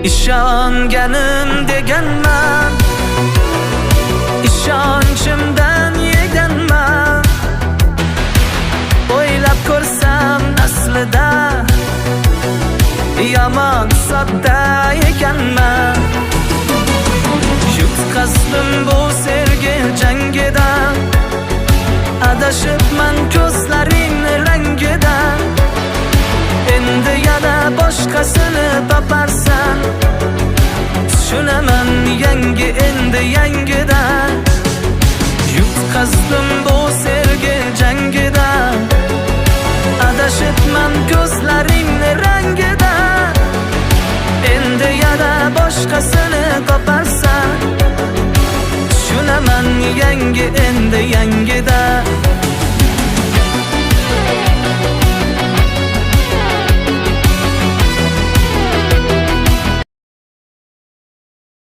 ishonganim deganman, ishonchimdan yeganman. O'ylab ko'rsam aslida yomon sodda ekanman. Yutqazdim bu sevgi jangidan, adashibman ko'zlaringni rangidan. Endi yana boshqasini toparsan, tushunaman yangi endi yangidan. Yutqazdim bu sevgi jangidan, adashibman ko'zlaringni rangidan. Endi yana boshqasini toparsan, tushunaman yangi endi yangidan.